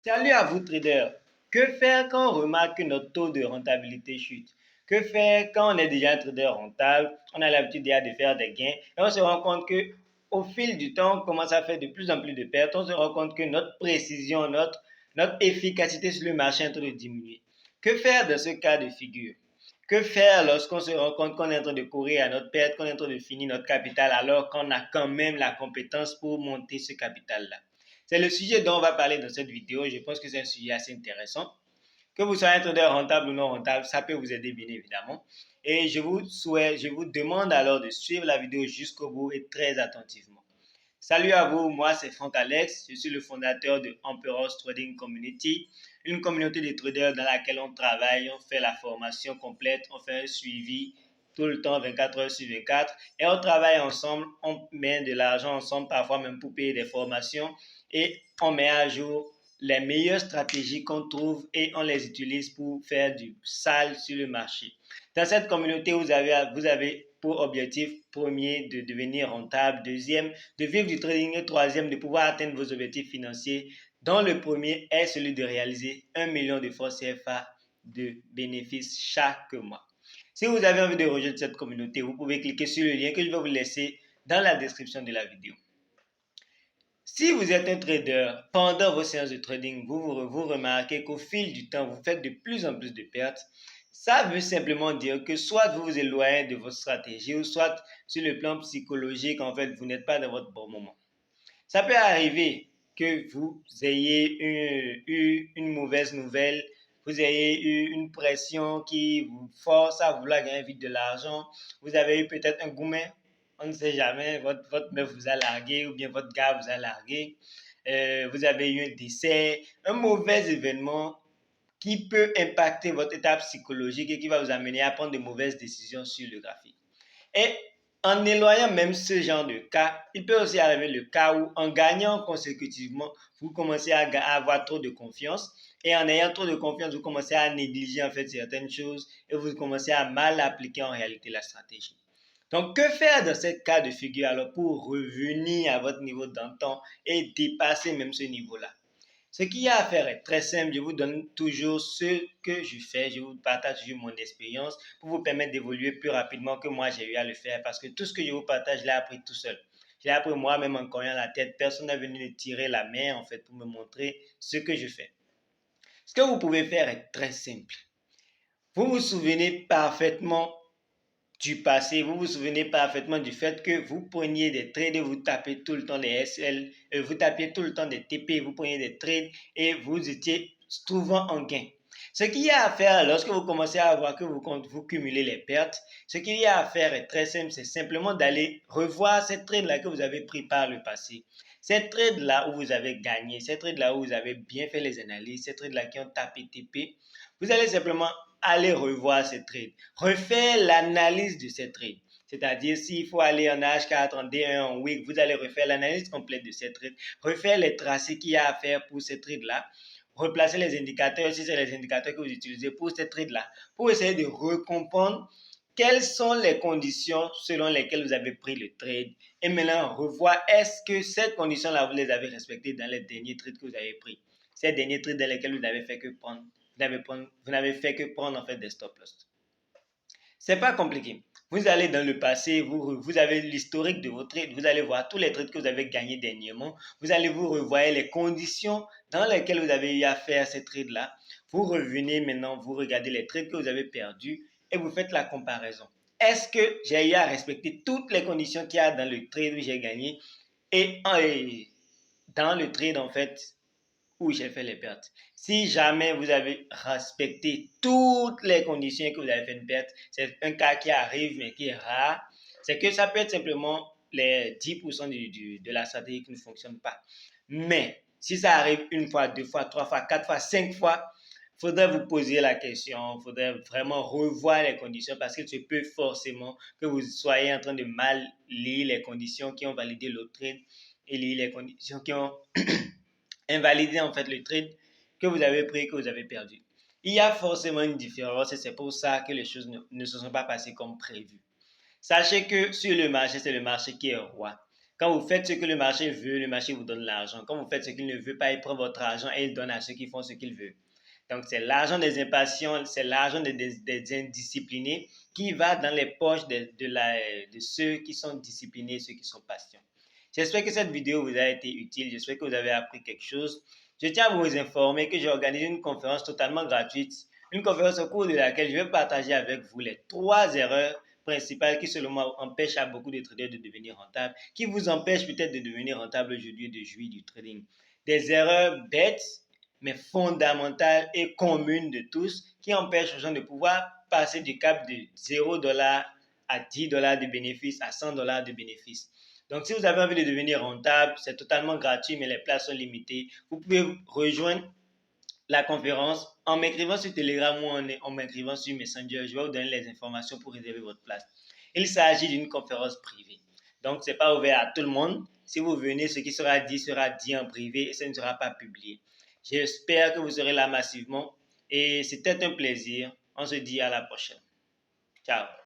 Salut à vous traders. Que faire quand on remarque que notre taux de rentabilité chute? Que faire quand on est déjà un trader rentable, on a l'habitude déjà de faire des gains et on se rend compte que au fil du temps, on commence à faire de plus en plus de pertes. On se rend compte que notre précision, notre efficacité sur le marché est en train de diminuer. Que faire dans ce cas de figure? Que faire lorsqu'on se rend compte qu'on est en train de courir à notre perte, qu'on est en train de finir notre capital alors qu'on a quand même la compétence pour monter ce capital-là? C'est le sujet dont on va parler dans cette vidéo. Je pense que c'est un sujet assez intéressant. Que vous soyez un trader rentable ou non rentable, ça peut vous aider bien évidemment. Et je vous demande alors de suivre la vidéo jusqu'au bout et très attentivement. Salut à vous, moi c'est Franck Alex, je suis le fondateur de Emperor's Trading Community, une communauté de traders dans laquelle on travaille, on fait la formation complète, on fait un suivi tout le temps, 24 heures sur 24, et on travaille ensemble, on met de l'argent ensemble, parfois même pour payer des formations, et on met à jour les meilleures stratégies qu'on trouve et on les utilise pour faire du sale sur le marché. Dans cette communauté, vous avez pour objectif premier de devenir rentable, deuxième de vivre du trading et troisième de pouvoir atteindre vos objectifs financiers dont le premier est celui de réaliser 1 million de francs CFA de bénéfices chaque mois. Si vous avez envie de rejoindre cette communauté, vous pouvez cliquer sur le lien que je vais vous laisser dans la description de la vidéo. Si vous êtes un trader, pendant vos séances de trading, vous remarquez qu'au fil du temps, vous faites de plus en plus de pertes, ça veut simplement dire que soit vous vous éloignez de votre stratégie ou soit sur le plan psychologique, en fait, vous n'êtes pas dans votre bon moment. Ça peut arriver que vous ayez eu une mauvaise nouvelle, vous ayez eu une pression qui vous force à vouloir gagner vite de l'argent, vous avez eu peut-être un gourmet, on ne sait jamais, votre meuf vous a largué ou bien votre gars vous a largué, vous avez eu un décès, un mauvais événement qui peut impacter votre état psychologique et qui va vous amener à prendre de mauvaises décisions sur le graphique. Et en éloignant même ce genre de cas, il peut aussi arriver le cas où en gagnant consécutivement, vous commencez à avoir trop de confiance et en ayant trop de confiance, vous commencez à négliger en fait certaines choses et vous commencez à mal appliquer en réalité la stratégie. Donc, que faire dans ce cas de figure alors pour revenir à votre niveau d'antan et dépasser même ce niveau-là? Ce qu'il y a à faire est très simple. Je vous donne toujours ce que je fais. Je vous partage toujours mon expérience pour vous permettre d'évoluer plus rapidement que moi j'ai eu à le faire parce que tout ce que je vous partage, je l'ai appris tout seul. Je l'ai appris moi-même en cognant la tête. Personne n'est venu me tirer la main en fait pour me montrer ce que je fais. Ce que vous pouvez faire est très simple. Vous vous souvenez parfaitement du passé, vous vous souvenez parfaitement du fait que vous preniez des trades et vous tapez tout le temps des SL, vous tapiez tout le temps des TP, vous preniez des trades et vous étiez souvent en gain. Ce qu'il y a à faire lorsque vous commencez à voir que vous cumulez les pertes, ce qu'il y a à faire est très simple, c'est simplement d'aller revoir ces trades-là que vous avez pris par le passé. Ces trades-là où vous avez gagné, ces trades-là où vous avez bien fait les analyses, ces trades-là qui ont tapé TP, vous allez simplement aller revoir ces trades, refaire l'analyse de ces trades. C'est-à-dire, s'il faut aller en H4, en D1, en week, vous allez refaire l'analyse complète de ces trades, refaire les tracés qu'il y a à faire pour ces trades-là, replacer les indicateurs, si c'est les indicateurs que vous utilisez pour ces trades-là, pour essayer de recomprendre quelles sont les conditions selon lesquelles vous avez pris le trade et maintenant revoir est-ce que ces conditions-là, vous les avez respectées dans les derniers trades que vous avez pris. Ces derniers trades dans lesquels vous n'avez fait que prendre vous n'avez fait que prendre en fait des stop loss. C'est pas compliqué. Vous allez dans le passé, vous avez l'historique de vos trades, vous allez voir tous les trades que vous avez gagnés dernièrement, vous allez vous revoir les conditions dans lesquelles vous avez eu à faire ces trades-là. Vous revenez maintenant, vous regardez les trades que vous avez perdus et vous faites la comparaison. Est-ce que j'ai eu à respecter toutes les conditions qu'il y a dans le trade où j'ai gagné et dans le trade en fait où j'ai fait les pertes. Si jamais vous avez respecté toutes les conditions et que vous avez fait une perte, c'est un cas qui arrive mais qui est rare, c'est que ça peut être simplement les 10% de la stratégie qui ne fonctionne pas. Mais si ça arrive une fois, deux fois, trois fois, quatre fois, cinq fois, il faudrait vous poser la question, il faudrait vraiment revoir les conditions parce qu'il se peut forcément que vous soyez en train de mal lire les conditions qui ont validé l'autre trade et lire les conditions qui ont invalider en fait le trade que vous avez pris, que vous avez perdu. Il y a forcément une différence et c'est pour ça que les choses ne se sont pas passées comme prévu. Sachez que sur le marché, c'est le marché qui est roi. Quand vous faites ce que le marché veut, le marché vous donne l'argent. Quand vous faites ce qu'il ne veut pas, il prend votre argent et il donne à ceux qui font ce qu'il veut. Donc, c'est l'argent des impatients, c'est l'argent des indisciplinés qui va dans les poches de ceux qui sont disciplinés, ceux qui sont patients. J'espère que cette vidéo vous a été utile. J'espère que vous avez appris quelque chose. Je tiens à vous informer que j'ai organisé une conférence totalement gratuite, une conférence au cours de laquelle je vais partager avec vous les 3 erreurs principales qui, selon moi, empêchent à beaucoup de traders de devenir rentables, qui vous empêchent peut-être de devenir rentable aujourd'hui et de jouir du trading. Des erreurs bêtes, mais fondamentales et communes de tous, qui empêchent aux gens de pouvoir passer du cap de 0$ à 10$ de bénéfices, à 100$ de bénéfices. Donc, si vous avez envie de devenir rentable, c'est totalement gratuit, mais les places sont limitées. Vous pouvez rejoindre la conférence en m'écrivant sur Telegram ou en m'écrivant sur Messenger. Je vais vous donner les informations pour réserver votre place. Il s'agit d'une conférence privée. Donc, ce n'est pas ouvert à tout le monde. Si vous venez, ce qui sera dit en privé et ce ne sera pas publié. J'espère que vous serez là massivement et c'était un plaisir. On se dit à la prochaine. Ciao.